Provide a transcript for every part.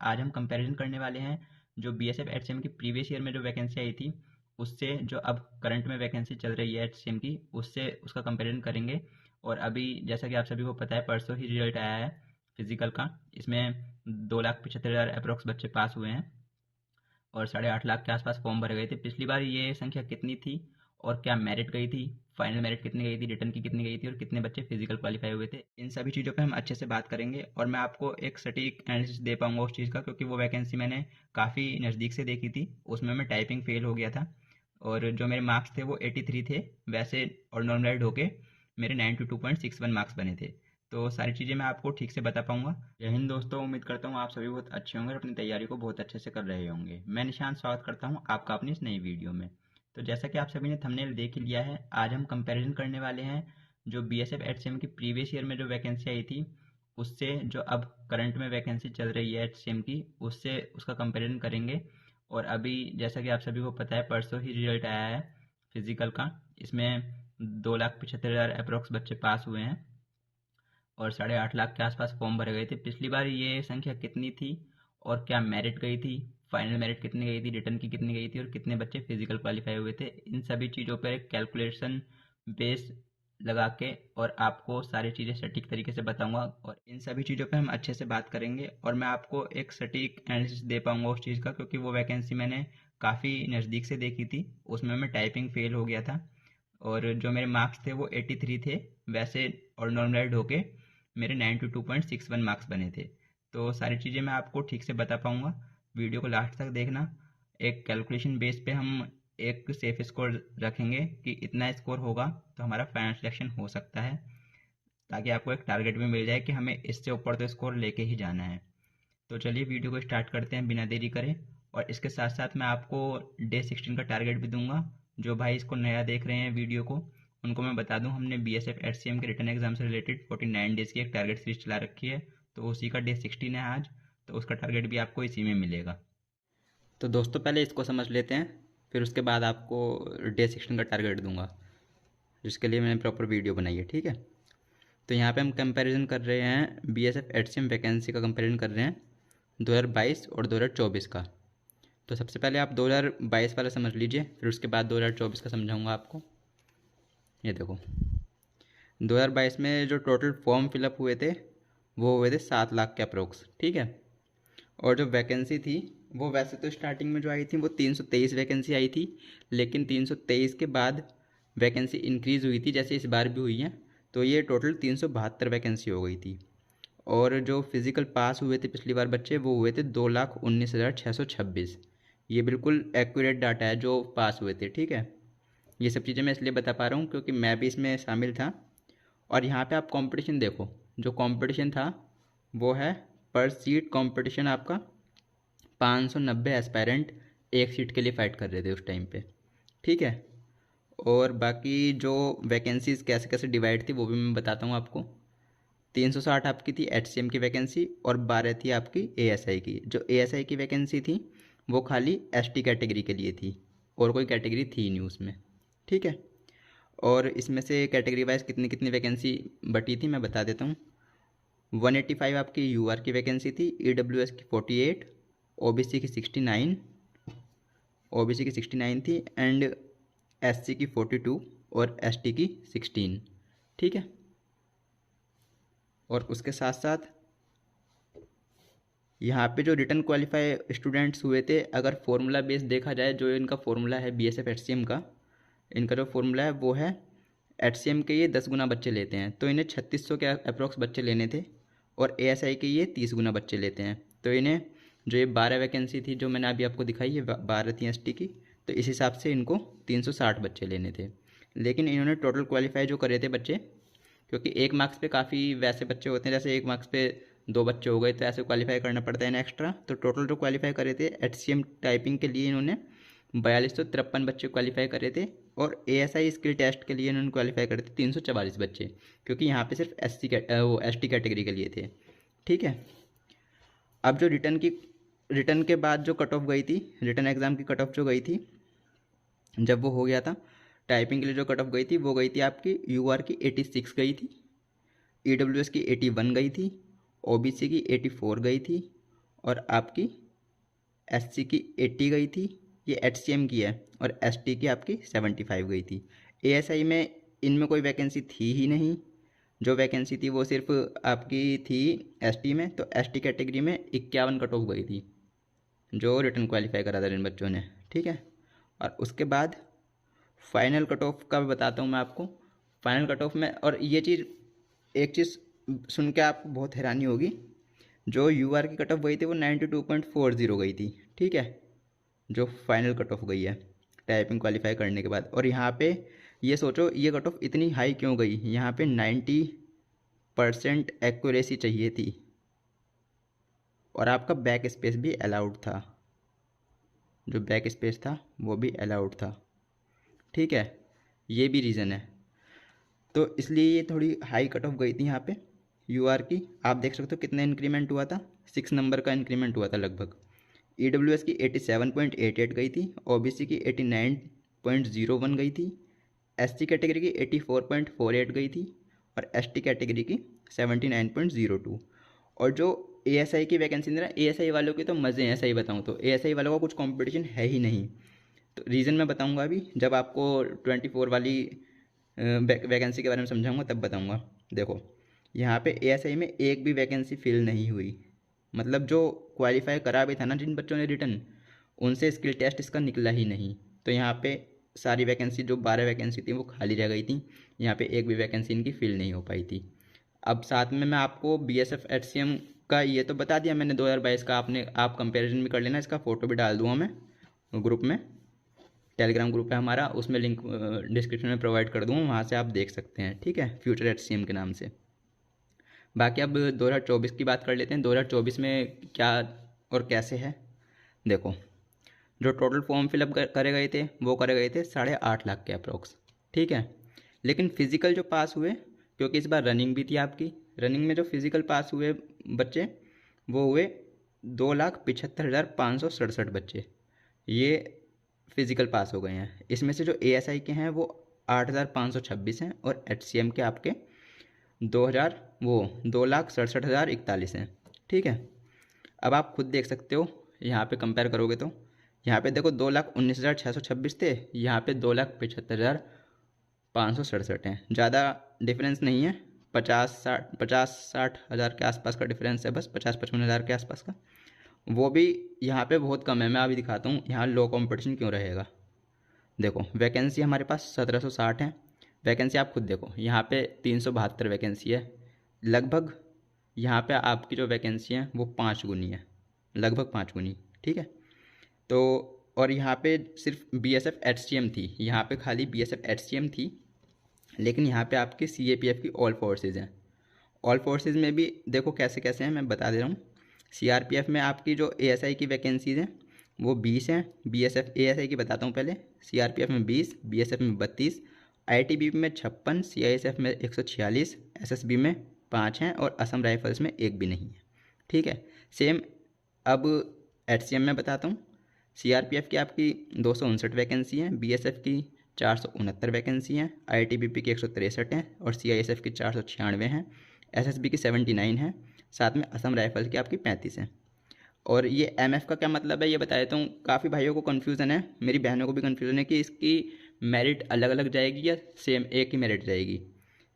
आज हम कंपैरिजन करने वाले हैं जो बीएसएफ एचसीएम की प्रीवियस ईयर में जो वैकेंसी आई थी उससे जो अब करंट में वैकेंसी चल रही है एचसीएम की उससे उसका कंपैरिजन करेंगे। और अभी जैसा कि आप सभी को पता है परसों ही रिजल्ट आया है फिजिकल का। इसमें 2,75,000 अप्रोक्स बच्चे पास हुए हैं और 8.5 लाख के आसपास फॉर्म भरे गए थे। पिछली बार ये संख्या कितनी थी और क्या मेरिट गई थी, फाइनल मेरिट कितनी गई थी, रिटर्न की कितनी गई थी और कितने बच्चे फिजिकल क्वालिफाई हुए थे, इन सभी चीज़ों पे हम अच्छे से बात करेंगे। और मैं आपको एक सटीक एनालिसिस दे पाऊंगा उस चीज़ का, क्योंकि वो वैकेंसी मैंने काफ़ी नज़दीक से देखी थी। उसमें मैं टाइपिंग फेल हो गया था और जो मेरे मार्क्स थे वो 83 थे वैसे, और नॉर्मलाइज होके मेरे 92.61 मार्क्स बने थे। तो सारी चीज़ें मैं आपको ठीक से बता पाऊंगा। जय हिंद दोस्तों, उम्मीद करता हूँ आप सभी बहुत अच्छे होंगे और अपनी तैयारी को बहुत अच्छे से कर रहे होंगे। मैं निशांत स्वागत करता हूँ आपका अपनी इस नई वीडियो में। तो जैसा कि आप सभी ने थंबनेल देख ही लिया है, आज हम कंपैरिजन करने वाले हैं जो बीएसएफ एचसीएम की प्रीवियस ईयर में जो वैकेंसी आई थी उससे जो अब करंट में वैकेंसी चल रही है एचसीएम की उससे उसका कंपैरिजन करेंगे। और अभी जैसा कि आप सभी को पता है परसों ही रिजल्ट आया है फिजिकल का। इसमें 2,75,000 अप्रोक्स बच्चे पास हुए हैं और 8.5 लाख के आसपास फॉर्म भरे गए थे। पिछली बार ये संख्या कितनी थी और क्या मेरिट गई थी, फाइनल मेरिट कितनी गई थी, रिटर्न की कितनी गई थी और कितने बच्चे फिजिकल क्वालिफाई हुए थे, इन सभी चीज़ों पर एक कैलकुलेशन बेस लगा के और आपको सारी चीज़ें सटीक तरीके से बताऊंगा। और इन सभी चीज़ों पे हम अच्छे से बात करेंगे और मैं आपको एक सटीक एनालिसिस दे पाऊंगा उस चीज़ का, क्योंकि वो वैकेंसी मैंने काफ़ी नज़दीक से देखी थी। उसमें मैं टाइपिंग फेल हो गया था और जो मेरे मार्क्स थे वो 83 थे वैसे, और नॉर्मलाइज होके मेरे 92.61 मार्क्स बने थे। तो सारी चीज़ें मैं आपको ठीक से बता पाऊँगा। वीडियो को लास्ट तक देखना। एक कैलकुलेशन बेस पे हम एक सेफ स्कोर रखेंगे कि इतना स्कोर होगा तो हमारा फाइनल सिलेक्शन हो सकता है, ताकि आपको एक टारगेट भी मिल जाए कि हमें इससे ऊपर तो स्कोर लेके ही जाना है। तो चलिए वीडियो को स्टार्ट करते हैं बिना देरी करें। और इसके साथ साथ मैं आपको डे 16 का टारगेट भी दूंगा। जो भाई इसको नया देख रहे हैं वीडियो को, उनको मैं बता दूं हमने बीएसएफ एचसीएम के रिटर्न एग्जाम से रिलेटेड 49 डेज़ की एक टारगेट सीरीज चला रखी है, तो उसी का डे 16 है आज। तो उसका टारगेट भी आपको इसी में मिलेगा। तो दोस्तों पहले इसको समझ लेते हैं, फिर उसके बाद आपको डे 16 का टारगेट दूंगा, जिसके लिए मैंने प्रॉपर वीडियो बनाई है। ठीक है, तो यहाँ पे हम कंपैरिजन कर रहे हैं बीएसएफ एचसीएम वैकेंसी का कंपैरिजन कर रहे हैं 2022 और 2024 का। तो सबसे पहले आप 2022 वाला समझ लीजिए, फिर उसके बाद 2024 का समझाऊंगा आपको। ये देखो, 2022 में जो टोटल फॉर्म फिलअप हुए थे वो हुए थे 7 लाख के अप्रोक्स। ठीक है, और जो वैकेंसी थी वो वैसे तो स्टार्टिंग में जो आई थी वो 323 वैकेंसी आई थी, लेकिन 323 के बाद वैकेंसी इंक्रीज़ हुई थी जैसे इस बार भी हुई है, तो ये टोटल 372 वैकेंसी हो गई थी। और जो फिज़िकल पास हुए थे पिछली बार बच्चे वो हुए थे 2,19,626। ये बिल्कुल एक्यूरेट डाटा है जो पास हुए थे। ठीक है, ये सब चीज़ें मैं इसलिए बता पा रहा हूँ क्योंकि मैं भी इसमें शामिल था। और यहाँ पे आप कंपटीशन देखो, जो कंपटीशन था वो है पर सीट कंपटीशन आपका 590 एस्पायरेंट एक सीट के लिए फ़ाइट कर रहे थे उस टाइम पे। ठीक है, और बाकी जो वैकेंसीज़ कैसे कैसे डिवाइड थी वो भी मैं बताता हूँ आपको। 360 आपकी थी एचसीएम की वैकेंसी और 12 थी आपकी एएसआई की। जो एएसआई की वैकेंसी थी वो खाली एसटी कैटेगरी के लिए थी और कोई कैटेगरी थी नहीं उसमें। ठीक है, और इसमें से कैटेगरी वाइज कितनी कितनी वैकेंसी बटी थी मैं बता देता हूँ। 185 आपकी यूआर की वैकेंसी थी, ईडब्ल्यूएस की 48, ओबीसी की 69, ओबीसी की 69 थी एंड एससी की 42 और एसटी की 16। ठीक है, और उसके साथ साथ यहाँ पे जो रिटर्न क्वालिफाई स्टूडेंट्स हुए थे, अगर फॉर्मूला बेस देखा जाए, जो इनका फॉर्मूला है बीएसएफ एचसीएम का, इनका जो फॉर्मूला है वो है एचसीएम के ये 10 गुना बच्चे लेते हैं तो इन्हें 3600 के अप्रोक्स बच्चे लेने थे, और एएसआई के ये 30 गुना बच्चे लेते हैं तो इन्हें, जो ये 12 वैकेंसी थी जो मैंने अभी आपको दिखाई है 12 थी एसटी की, तो इस हिसाब से इनको 360 बच्चे लेने थे। लेकिन इन्होंने टोटल क्वालिफाई जो करे थे बच्चे, क्योंकि एक मार्क्स पे काफ़ी वैसे बच्चे होते हैं जैसे एक मार्क्स पे 2 बच्चे हो गए तो ऐसे क्वालिफाई करना पड़ता है ना एक्स्ट्रा, तो टोटल जो क्वालिफाई करे थे एचसीएम टाइपिंग के लिए इन्होंने 4253 बच्चे क्वालिफाई करे थे, और एएसआई स्किल टेस्ट के लिए इन्होंने क्वालिफाई करे थे 344 बच्चे, क्योंकि यहाँ पे सिर्फ वो एसटी कैटेगरी के लिए थे। ठीक है, अब जो रिटर्न के बाद जो कट ऑफ गई थी, रिटर्न एग्ज़ाम की कट ऑफ जो गई थी जब वो हो गया था, टाइपिंग के लिए जो कट ऑफ गई थी वो गई थी आपकी यूआर की 86 गई थी, ईडब्ल्यूएस की 81 गई थी, ओबीसी की 84 गई थी, और आपकी एससी की 80 गई थी, ये एचसीएम की है, और एसटी की आपकी 75 गई थी। एएसआई में इनमें कोई वैकेंसी थी ही नहीं, जो वैकेंसी थी वो सिर्फ आपकी थी एसटी में। तो एसटी कैटेगरी में 51 कट ऑफ गई थी, जो रिटर्न क्वालिफाई करा था इन बच्चों ने, ठीक है। और उसके बाद फाइनल कट ऑफ का भी बताता हूँ मैं आपको। फाइनल कट ऑफ में, और ये चीज़, एक चीज़ सुन के आपको बहुत हैरानी होगी, जो यूआर की कट ऑफ गई थी वो 92.40 गई थी, ठीक है, जो फाइनल कट ऑफ गई है टाइपिंग क्वालिफाई करने के बाद। और यहाँ पे ये सोचो ये कट ऑफ इतनी हाई क्यों गई, यहाँ पे 90% एक्यूरेसी चाहिए थी, और आपका बैक स्पेस भी अलाउड था, जो बैक स्पेस था वो भी अलाउड था, ठीक है। ये भी रीज़न है, तो इसलिए ये थोड़ी हाई कट ऑफ गई थी यहाँ पे यूआर की। आप देख सकते हो कितना इंक्रीमेंट हुआ था, 6 नंबर का इंक्रीमेंट हुआ था लगभग। ईडब्ल्यूएस की 87.88 गई थी, ओबीसी की 89.01 गई थी, एससी कैटेगरी की 84.48 गई थी, और एसटी कैटेगरी की 79.02। और जो एएसआई की वैकेंसी ना, एएसआई वालों के तो मज़े हैं, सही बताऊँ तो एएसआई वालों का कुछ कंपटीशन है ही नहीं। तो रीज़न मैं बताऊँगा अभी, जब आपको 24 वाली वैकेंसी के बारे में समझाऊँगा तब बताऊँगा। देखो यहाँ पे एएसआई में एक भी वैकेंसी फिल नहीं हुई, मतलब जो क्वालिफाई करा भी था ना जिन बच्चों ने रिटर्न, उनसे स्किल टेस्ट इसका निकला ही नहीं। तो यहाँ पे सारी वैकेंसी, जो 12 वैकेंसी थी वो खाली रह गई थी, यहाँ पे एक भी वैकेंसी इनकी फिल नहीं हो पाई थी। अब साथ में मैं आपको बीएसएफ एचसीएम का ये तो बता दिया मैंने 2022 का, आप कंपैरिजन भी कर लेना, इसका फ़ोटो भी डाल दूँगा मैं ग्रुप में, टेलीग्राम ग्रुप है हमारा, उसमें लिंक डिस्क्रिप्शन में प्रोवाइड कर दूँगा, वहाँ से आप देख सकते हैं, ठीक है, फ्यूचर एचसीएम के नाम से। बाकी अब 2024 की बात कर लेते हैं, 2024 में क्या और कैसे है। देखो जो टोटल फॉर्म फिलअप करे गए थे वो करे गए थे 8.5 लाख के अप्रोक्स, ठीक है। लेकिन फिज़िकल जो पास हुए, क्योंकि इस बार रनिंग भी थी आपकी, रनिंग में जो फिज़िकल पास हुए बच्चे वो हुए 2,75,567 बच्चे, ये फिज़िकल पास हो गए हैं। इसमें से जो एएसआई के हैं वो 8,526 हैं, और एचसीएम के आपके 2,67,041 हैं, ठीक है। अब आप खुद देख सकते हो, यहाँ पे कंपेयर करोगे तो यहाँ पे देखो 2,19,626 थे, यहाँ पे 2,75,567 हैं। ज़्यादा डिफरेंस नहीं है, 50-60 हज़ार के आसपास का डिफरेंस है, बस 50-55 हज़ार के आसपास का, वो भी यहाँ पे बहुत कम है। मैं अभी दिखाता हूँ यहाँ लो कंपटीशन क्यों रहेगा। देखो वैकेंसी हमारे पास 1760 है, वैकेंसी आप खुद देखो यहाँ पे 372 वैकेंसी है लगभग, यहाँ पे आपकी जो वैकेंसी है वो 5 गुनी है, लगभग 5 गुनी, ठीक है। तो और यहाँ पे सिर्फ बीएसएफ एचसीएम थी, यहाँ पे खाली बीएसएफ एचसीएम थी, लेकिन यहाँ पे आपकी सीएपीएफ की ऑल फोर्सेज हैं। ऑल फोर्सेज में भी देखो कैसे कैसे हैं, मैं बता दे रहा हूँ। सीआरपीएफ में आपकी जो एएसआई की वैकेंसीज़ हैं वो 20 हैं, बीएसएफ एएसआई की बताता हूँ पहले, सीआरपीएफ में 20, बीएसएफ में 32, आईटीबीपी में 56, सीआईएसएफ में 146, एसएसबी में 5 हैं, और असम राइफल्स में एक भी नहीं है, ठीक है। सेम अब एचसीएम में बताता हूँ। सीआरपीएफ की आपकी 259 वैकेंसी हैं, बीएसएफ की 469 वैकेंसी हैं, आईटीबीपी की 163 हैं, और सीआईएसएफ की 496 हैं, एसएसबी की 79 हैं, साथ में असम राइफल्स की आपकी 35 हैं। और ये एमएफ का क्या मतलब है ये बता देता हूँ, काफ़ी भाइयों को कन्फ्यूज़न है, मेरी बहनों को भी कन्फ्यूज़न है कि इसकी मेरिट अलग अलग जाएगी या सेम एक ही मेरिट जाएगी।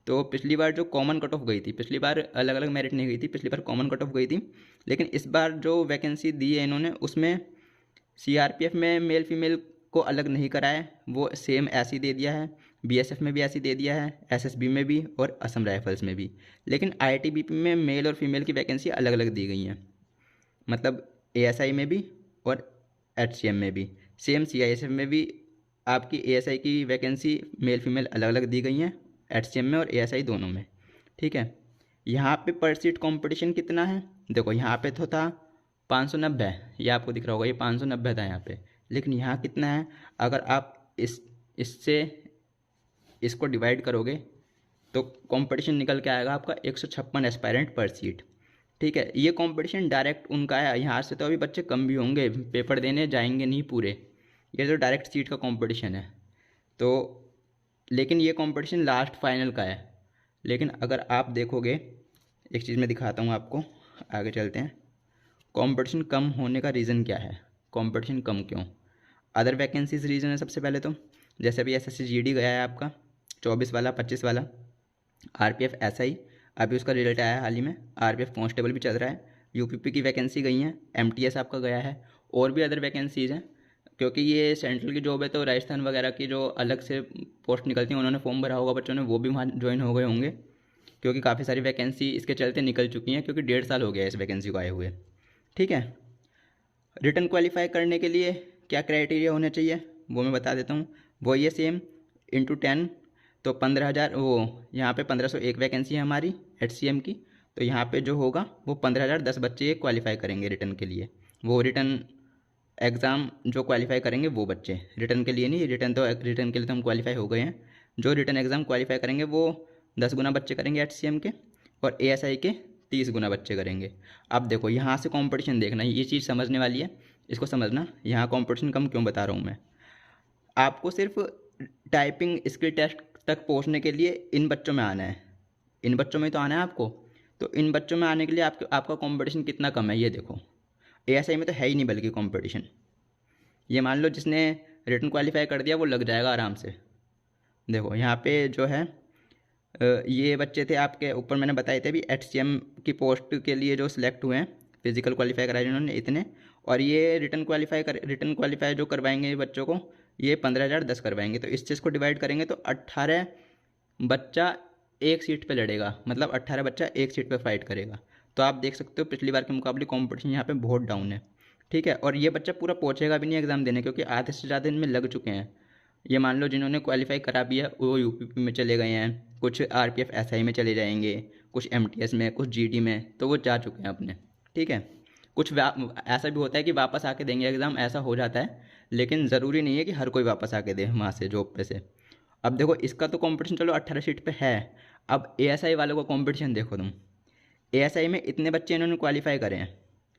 तो पिछली बार जो कॉमन कट ऑफ गई थी, पिछली बार अलग अलग मेरिट नहीं गई थी, पिछली बार कॉमन कट ऑफ गई थी, लेकिन इस बार जो वैकेंसी दी है इन्होंने उसमें सीआरपीएफ में मेल फीमेल को अलग नहीं कराया, वो सेम ऐसे ही दे दिया है, बीएसएफ में भी ऐसे ही दे दिया है, एसएसबी में भी और असम राइफल्स में भी। लेकिन आईटीबीपी में मेल और फीमेल की वैकेंसी अलग अलग दी गई हैं, मतलब एएसआई में भी और एचसीएम में भी। सेम सीआईएसएफ में भी आपकी एएसआई की वैकेंसी मेल फीमेल अलग अलग दी गई हैं, एचसीएम में और एएसआई दोनों में, ठीक है। यहाँ पे पर सीट कंपटीशन कितना है, देखो यहाँ पे तो था 590, ये आपको दिख रहा होगा, ये 590 था यहाँ पे, लेकिन यहाँ कितना है, अगर आप इससे इसको डिवाइड करोगे तो कंपटीशन निकल के आएगा आपका 156 एस्पायरेंट पर सीट, ठीक है। ये कंपटीशन डायरेक्ट उनका है, यहाँ से तो अभी बच्चे कम भी होंगे, पेपर देने जाएंगे नहीं पूरे, ये तो डायरेक्ट सीट का कंपटीशन है। तो लेकिन ये कंपटीशन लास्ट फाइनल का है। लेकिन अगर आप देखोगे, एक चीज़ मैं दिखाता हूँ आपको, आगे चलते हैं, कंपटीशन कम होने का रीज़न क्या है, कंपटीशन कम क्यों? अदर वैकेंसीज रीज़न है सबसे पहले तो, जैसे अभी एसएससी जीडी गया है आपका 24 वाला 25 वाला, आरपीएफ एसआई अभी उसका रिजल्ट आया है हाल ही में, आरपीएफ कांस्टेबल भी चल रहा है, यूपीपी की वैकेंसी गई हैं, एमटीएस आपका गया है, और भी अदर वैकेंसीज़ हैं। क्योंकि ये सेंट्रल की जॉब है तो राजस्थान वगैरह की जो अलग से पोस्ट निकलती हैं उन्होंने फॉर्म भरा होगा बच्चों ने, वो भी वहाँ ज्वाइन हो गए होंगे, क्योंकि काफ़ी सारी वैकेंसी इसके चलते निकल चुकी हैं, क्योंकि 1.5 साल हो गया है इस वैकेंसी को आए हुए। ठीक है, रिटर्न क्वालिफाई करने के लिए क्या क्राइटेरिया होना चाहिए वो मैं बता देता हूँ। वो ये सेम इंटू 10 तो 15,000, वो यहाँ पे 1501 वैकेंसी है हमारी HCM की, तो यहाँ पे जो होगा वो 15,010 बच्चे क्वालिफाई करेंगे रिटर्न के लिए। वो रिटर्न एग्ज़ाम जो क्वालिफाई करेंगे वो बच्चे, रिटर्न के लिए नहीं, रिटर्न के लिए तो हम क्वालिफाई हो गए हैं, जो रिटर्न एग्ज़ाम क्वालिफाई करेंगे वो 10 गुना बच्चे करेंगे HCM के, और ASI के 30 गुना बच्चे करेंगे। अब देखो यहाँ से कंपटीशन देखना, ये चीज़ समझने वाली है, इसको समझना। यहाँ कंपटीशन कम क्यों बता रहा हूँ मैं, आपको सिर्फ टाइपिंग स्किल टेस्ट तक पहुँचने के लिए इन बच्चों में आना है, इन बच्चों में तो आना है आपको। तो इन बच्चों में आने के लिए आपका कंपटीशन कितना कम है ये देखो, ASI में तो है ही नहीं बल्कि कंपटीशन। ये मान लो जिसने रिटर्न क्वालिफाई कर दिया वो लग जाएगा आराम से। देखो यहाँ पे जो है ये बच्चे थे आपके ऊपर मैंने बताए थे अभी HCM की पोस्ट के लिए जो सिलेक्ट हुए हैं, फिजिकल क्वालिफाई कराए जिन्होंने इतने, और ये रिटर्न क्वालिफाई जो करवाएंगे बच्चों को ये 15,010 करवाएंगे। तो इस चीज़ को डिवाइड करेंगे तो 18 बच्चा एक सीट पे लड़ेगा, मतलब 18 बच्चा एक सीट पे फाइट करेगा। तो आप देख सकते हो पिछली बार के मुकाबले कंपटीशन यहाँ पे बहुत डाउन है। ठीक है, और ये बच्चा पूरा पहुँचेगा भी नहीं एग्ज़ाम देने, क्योंकि आधे से ज़्यादा इनमें लग चुके हैं। ये मान लो जिन्होंने क्वालिफाई करा भी है वो यूपीपी में चले गए हैं, कुछ आरपीएफ एसआई में चले जाएंगे, कुछ एमटीएस में, कुछ जीडी में, तो वो जा चुके हैं अपने। ठीक है, कुछ ऐसा भी होता है कि वापस आके देंगे एग्ज़ाम, ऐसा हो जाता है, लेकिन ज़रूरी नहीं है कि हर कोई वापस आके दे वहाँ से जॉब पे से। अब देखो इसका तो कंपटीशन चलो 18 सीट पे है, अब ASI वालों का कंपटीशन देखो तुम। ASI में इतने बच्चे इन्होंने क्वालिफाई करे हैं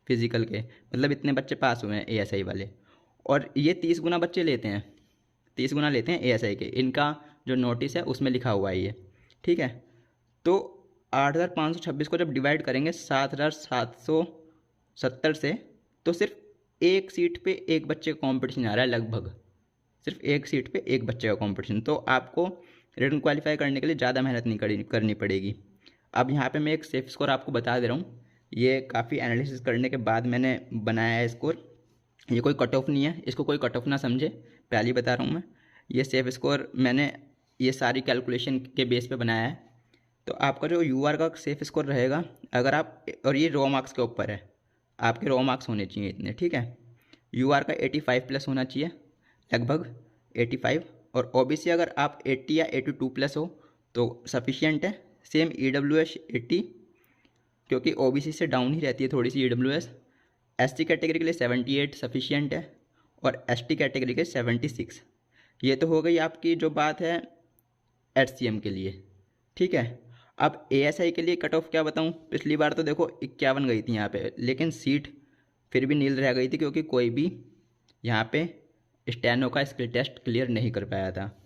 फिजिकल के, मतलब इतने बच्चे पास हुए हैं ASI वाले, और ये 30 गुना बच्चे लेते हैं, 30 गुना लेते हैं ASI के। इनका जो नोटिस है उसमें लिखा हुआ है ये। ठीक है, तो 8,526 को जब डिवाइड करेंगे 7,770 से, तो सिर्फ एक सीट पे एक बच्चे का कॉम्पिटिशन आ रहा है, लगभग सिर्फ एक सीट पे एक बच्चे का कॉम्पिटिशन। तो आपको रिटर्न क्वालिफाई करने के लिए ज़्यादा मेहनत नहीं करनी पड़ेगी। अब यहाँ पे मैं एक सेफ स्कोर आपको बता दे रहा हूँ, ये काफ़ी एनालिसिस करने के बाद मैंने बनाया है स्कोर, ये कोई कट ऑफ नहीं है, इसको कोई कट ऑफ ना समझे, पहले ही बता रहा हूँ मैं। ये सेफ स्कोर मैंने ये सारी कैलकुलेशन के बेस पे बनाया है। तो आपका जो UR का सेफ स्कोर रहेगा, अगर आप, और ये रॉ मार्क्स के ऊपर है, आपके रॉ मार्क्स होने चाहिए इतने। ठीक है, UR का 85 प्लस होना चाहिए, लगभग 85, और OBC अगर आप 80 या 82 प्लस हो तो सफिशियंट है। सेम EWS 80, क्योंकि OBC से डाउन ही रहती है थोड़ी सी EWS। SC कैटेगरी के लिए 78 सफिशियंट है, और ST कैटेगरी के 76। ये तो हो गई आपकी जो बात है HCM के लिए। ठीक है, अब ASI के लिए कट ऑफ क्या बताऊं, पिछली बार तो देखो 51 गई थी यहाँ पे, लेकिन सीट फिर भी नील रह गई थी, क्योंकि कोई भी यहाँ पे स्टेनो का स्किल टेस्ट क्लियर नहीं कर पाया था।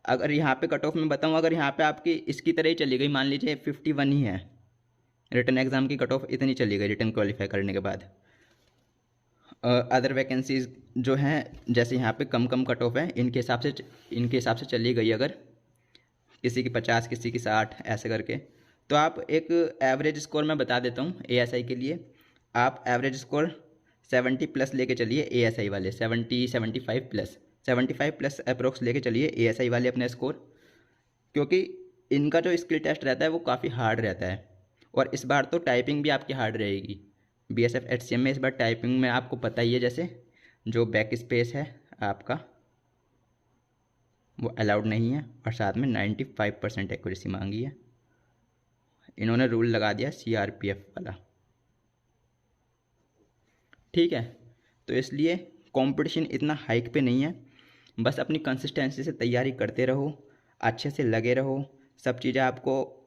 अगर यहाँ पे कट ऑफ में बताऊँ, अगर यहाँ पे आपकी इसकी तरह ही चली गई, मान लीजिए 51 ही है, रिटर्न एग्ज़ाम की कट ऑफ इतनी चली गई रिटर्न क्वालिफाई करने के बाद, अदर वैकेंसीज जो हैं जैसे यहाँ पे कम कट ऑफ है, इनके हिसाब से चली गई, अगर किसी की 50 किसी की 60 ऐसे करके, तो आप एक एवरेज स्कोर मैं बता देता हूँ ASI के लिए। आप एवरेज स्कोर 70 प्लस लेके चलिए ASI वाले, 75 प्लस अप्रोक्स लेके चलिए ASI वाले अपने स्कोर, क्योंकि इनका जो स्किल टेस्ट रहता है वो काफ़ी हार्ड रहता है। और इस बार तो टाइपिंग भी आपकी हार्ड रहेगी BSF HCM में। इस बार टाइपिंग में आपको पता ही है, जैसे जो बैक स्पेस है आपका वो अलाउड नहीं है, और साथ में 95% एक्यूरेसी मांगी है, इन्होंने रूल लगा दिया CRPF वाला। ठीक है, तो इसलिए कंपटीशन इतना हाइक पे नहीं है, बस अपनी कंसिस्टेंसी से तैयारी करते रहो, अच्छे से लगे रहो। सब चीज़ें आपको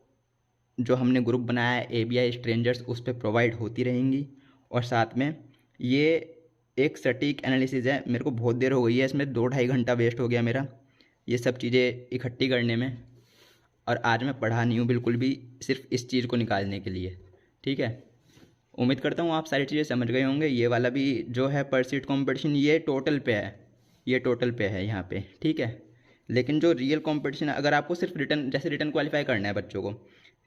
जो हमने ग्रुप बनाया है ABI स्ट्रेंजर्स उस पर प्रोवाइड होती रहेंगी, और साथ में ये एक सटीक एनालिसिस है। मेरे को बहुत देर हो गई है इसमें, 2-2.5 घंटा वेस्ट हो गया मेरा ये सब चीज़ें इकट्ठी करने में, और आज मैं पढ़ा नहीं हूँ बिल्कुल भी, सिर्फ इस चीज़ को निकालने के लिए। ठीक है, उम्मीद करता हूँ आप सारी चीज़ें समझ गए होंगे। ये वाला भी जो है पर सीट कॉम्पिटिशन ये टोटल पे है, ये टोटल पे है यहाँ पे, ठीक है। लेकिन जो रियल कंपटीशन, अगर आपको सिर्फ रिटर्न, जैसे रिटर्न क्वालिफाई करना है बच्चों को,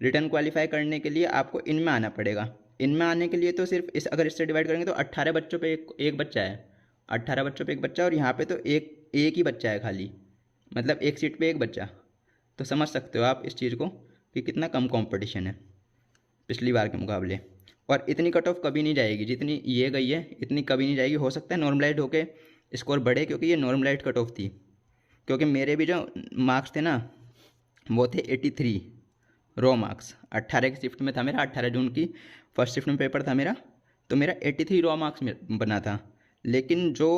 रिटर्न क्वालिफाई करने के लिए आपको इनमें आना पड़ेगा। इनमें आने के लिए तो सिर्फ इस, अगर इससे डिवाइड करेंगे तो 18 बच्चों पे एक बच्चा है, 18 बच्चों पे एक बच्चा, और यहाँ पे तो एक ही बच्चा है खाली, मतलब एक सीट पे एक बच्चा। तो समझ सकते हो आप इस चीज़ को कि कितना कम कंपटीशन है पिछली बार के मुकाबले। और इतनी कट ऑफ कभी नहीं जाएगी जितनी ये गई है, इतनी कभी नहीं जाएगी। हो सकता है नॉर्मलाइज होके स्कोर बढ़े, क्योंकि ये नॉर्मलाइज कट ऑफ थी। क्योंकि मेरे भी जो मार्क्स थे ना वो थे 83 रॉ मार्क्स। 18 की शिफ्ट में था मेरा, 18 जून की फर्स्ट शिफ्ट में पेपर था मेरा, तो मेरा 83 रॉ मार्क्स बना था। लेकिन जो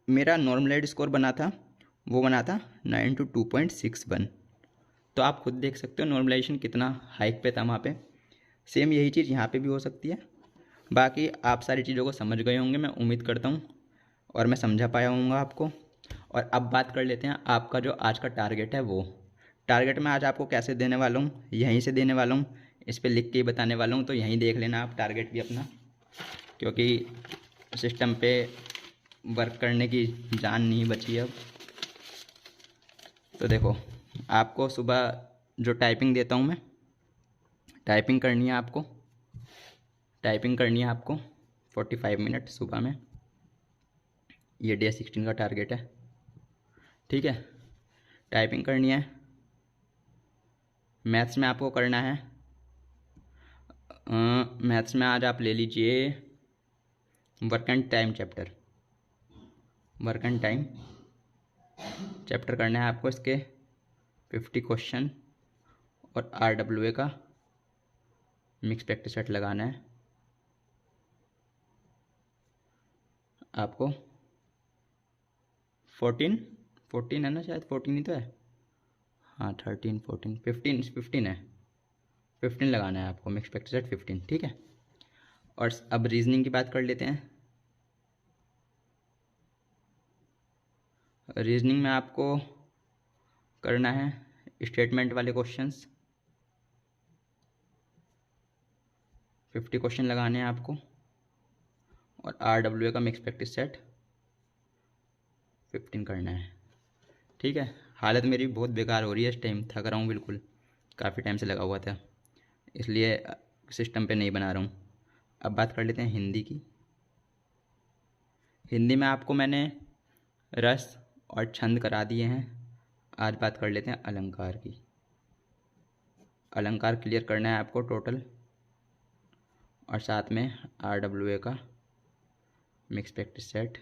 मेरा नॉर्मलाइज स्कोर बना था वो बना था 92.61। तो आप खुद देख सकते हो नॉर्मलाइजेशन कितना हाइक पे था वहाँ पे। सेम यही चीज़ यहाँ पे भी हो सकती है। बाकी आप सारी चीज़ों को समझ गए होंगे मैं उम्मीद करता हूँ, और मैं समझा पाया हूँगा आपको। और अब बात कर लेते हैं आपका जो आज का टारगेट है वो। टारगेट मैं आज आपको कैसे देने वाला हूँ, यहीं से देने वाला हूँ, इस पर लिख के ही बताने वाला हूँ। तो यहीं देख लेना आप टारगेट भी अपना, क्योंकि सिस्टम पे वर्क करने की जान नहीं बची अब। तो देखो, आपको सुबह जो टाइपिंग देता हूँ मैं, टाइपिंग करनी है आपको, टाइपिंग करनी है आपको 45 मिनट सुबह में। ये डे 16 का टारगेट है, ठीक है। टाइपिंग करनी है। मैथ्स में आपको करना है, मैथ्स में आज आप ले लीजिए work and time chapter, work and time chapter करना है आपको। इसके 50 क्वेश्चन और RWA का मिक्स प्रैक्टिस सेट लगाना है आपको। 14 है ना, शायद 14 ही तो है, हाँ 13 14 15 है, 15 लगाना है आपको मिक्स प्रैक्टिस सेट 15, ठीक है। और अब रीजनिंग की बात कर लेते हैं। रीजनिंग में आपको करना है स्टेटमेंट वाले क्वेश्चंस, 50 क्वेश्चन लगाने हैं आपको, और RWA का मिक्स प्रैक्टिस सेट 15 करना है, ठीक है। हालत मेरी बहुत बेकार हो रही है इस टाइम, थक रहा हूँ बिल्कुल, काफ़ी टाइम से लगा हुआ था, इसलिए सिस्टम पे नहीं बना रहा हूँ। अब बात कर लेते हैं हिंदी की। हिंदी में आपको मैंने रस और छंद करा दिए हैं। आज बात कर लेते हैं अलंकार की। अलंकार क्लियर करना है आपको टोटल, और साथ में RWA का मिक्स प्रैक्टिस सेट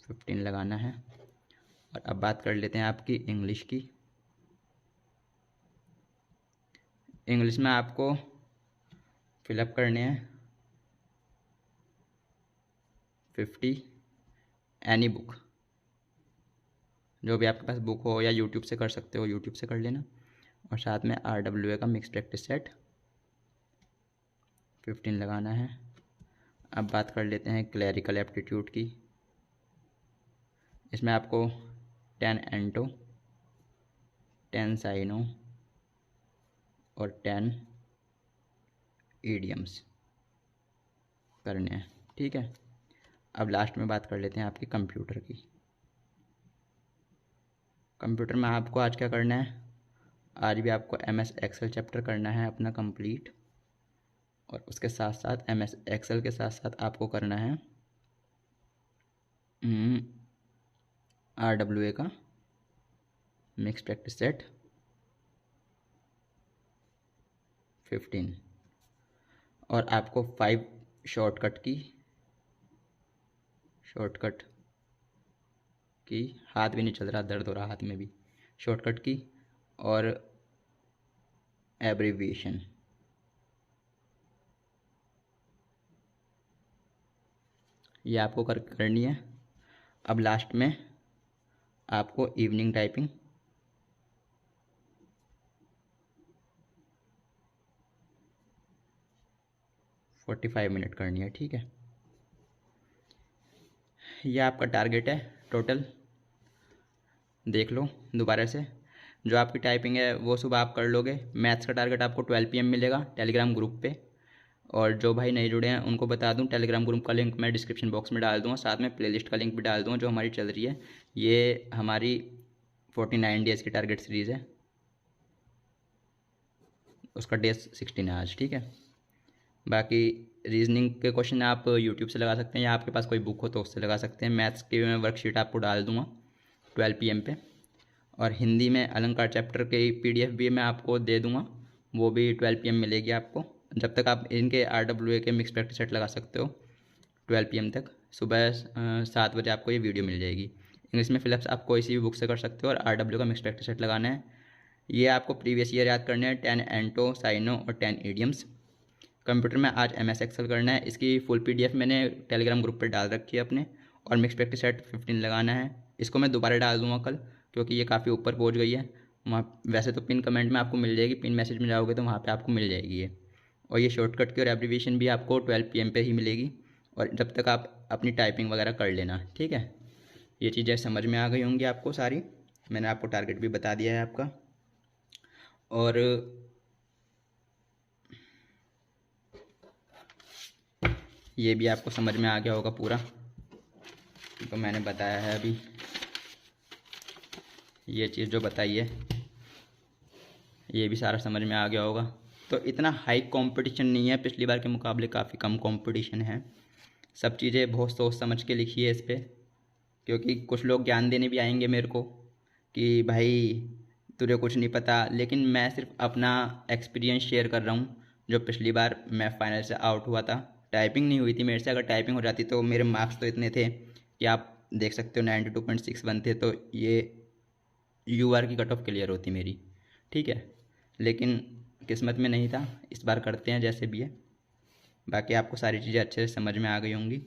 15 लगाना है। और अब बात कर लेते हैं आपकी इंग्लिश की। इंग्लिश में आपको फिलअप करने हैं 50 एनी बुक, जो भी आपके पास बुक हो, या यूट्यूब से कर सकते हो, यूट्यूब से कर लेना। और साथ में RWA का मिक्स प्रैक्टिस सेट 15 लगाना है। अब बात कर लेते हैं क्लैरिकल एप्टीट्यूड की। इसमें आपको 10 एंटो, 10 साइनो और 10 ईडियम्स करने हैं, ठीक है। अब लास्ट में बात कर लेते हैं आपकी कंप्यूटर की। कंप्यूटर में आपको आज क्या करना है, आज भी आपको MS एक्सेल चैप्टर करना है अपना कंप्लीट, और उसके साथ साथ MS एक्सेल के साथ साथ आपको करना है RWA का मिक्स प्रैक्टिस सेट 15, और आपको 5 शॉर्टकट की, हाथ भी नहीं चल रहा, दर्द हो रहा हाथ में भी, शॉर्टकट की और एब्रीविएशन, ये आपको करनी है। अब लास्ट में आपको इवनिंग टाइपिंग 45 मिनट करनी है, ठीक है। ये आपका टारगेट है टोटल, देख लो दोबारा से। जो आपकी टाइपिंग है वो सुबह आप कर लोगे। मैथ्स का टारगेट आपको 12 PM मिलेगा टेलीग्राम ग्रुप पे, और जो भाई नहीं जुड़े हैं उनको बता दूं, टेलीग्राम ग्रुप का लिंक मैं डिस्क्रिप्शन बॉक्स में डाल दूंगा, साथ में प्लेलिस्ट का लिंक भी डाल दूंगा जो हमारी चल रही है। ये हमारी 49 डेज़ की टारगेट सीरीज़ है, उसका डे 16 है आज, ठीक है। बाकी रीजनिंग के क्वेश्चन आप यूट्यूब से लगा सकते हैं या आपके पास कोई बुक हो तो उससे लगा सकते हैं। मैथ्स की मैं वर्कशीट आपको डाल दूंगा 12 PM पे। और हिंदी में अलंकार चैप्टर की PDF भी मैं आपको दे दूंगा, वो भी 12 PM मिलेगी आपको। जब तक आप इनके RWA के मिक्स प्रैक्टिस सेट लगा सकते हो 12 PM तक, सुबह 7 बजे आपको ये वीडियो मिल जाएगी। इंग्लिश में फिलअप्स आप कोई सी भी बुक से कर सकते हो और RW का मिक्स प्रैक्टिस सेट लगाना है। ये आपको प्रीवियस ईयर याद करने हैं, 10 एंटो, साइनो और 10 ईडियम्स। कंप्यूटर में आज MS एक्सेल करना है, इसकी फुल PDF मैंने टेलीग्राम ग्रुप पर डाल रखी है अपने। और मिक्स प्रैक्टिस सेट 15 लगाना है, इसको मैं दोबारा डाल दूँगा कल क्योंकि ये काफ़ी ऊपर पहुँच गई है। वहाँ वैसे तो पिन कमेंट में आपको मिल जाएगी, पिन मैसेज में जाओगे तो वहाँ पे आपको मिल जाएगी ये। और ये शॉर्टकट की और एब्रीविएशन भी आपको 12 PM पे ही मिलेगी। और जब तक आप अपनी टाइपिंग वगैरह कर लेना, ठीक है। ये चीज़ें समझ में आ गई होंगी आपको सारी, मैंने आपको टारगेट भी बता दिया है आपका। और ये भी आपको समझ में आ गया होगा पूरा, तो मैंने बताया है अभी ये चीज़ जो बताई है, ये भी सारा समझ में आ गया होगा। तो इतना हाई कंपटीशन नहीं है, पिछली बार के मुकाबले काफ़ी कम कंपटीशन है। सब चीज़ें बहुत सोच समझ के लिखी है इस पर, क्योंकि कुछ लोग ज्ञान देने भी आएंगे मेरे को कि भाई तुझे कुछ नहीं पता, लेकिन मैं सिर्फ अपना एक्सपीरियंस शेयर कर रहा हूँ। जो पिछली बार मैं फाइनल से आउट हुआ था, टाइपिंग नहीं हुई थी मेरे से, अगर टाइपिंग हो जाती तो मेरे मार्क्स तो इतने थे कि आप देख सकते हो 92.61 थे, तो ये UR की कट ऑफ क्लियर होती मेरी, ठीक है। लेकिन किस्मत में नहीं था, इस बार करते हैं जैसे भी है। बाकी आपको सारी चीज़ें अच्छे से समझ में आ गई होंगी,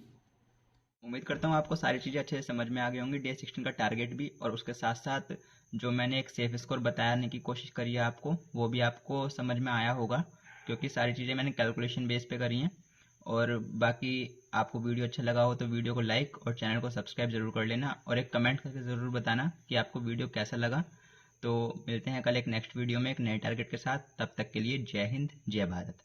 उम्मीद करता हूँ आपको सारी चीज़ें अच्छे से समझ में आ गई होंगी। डे 16 का टारगेट भी, और उसके साथ साथ जो मैंने एक सेफ स्कोर बताने की कोशिश करी है आपको, वो भी आपको समझ में आया होगा क्योंकि सारी चीज़ें मैंने कैलकुलेशन बेस पे करी हैं। और बाकी आपको वीडियो अच्छा लगा हो तो वीडियो को लाइक और चैनल को सब्सक्राइब ज़रूर कर लेना, और एक कमेंट करके ज़रूर बताना कि आपको वीडियो कैसा लगा। तो मिलते हैं कल एक नेक्स्ट वीडियो में एक नए टारगेट के साथ, तब तक के लिए जय हिंद, जय भारत।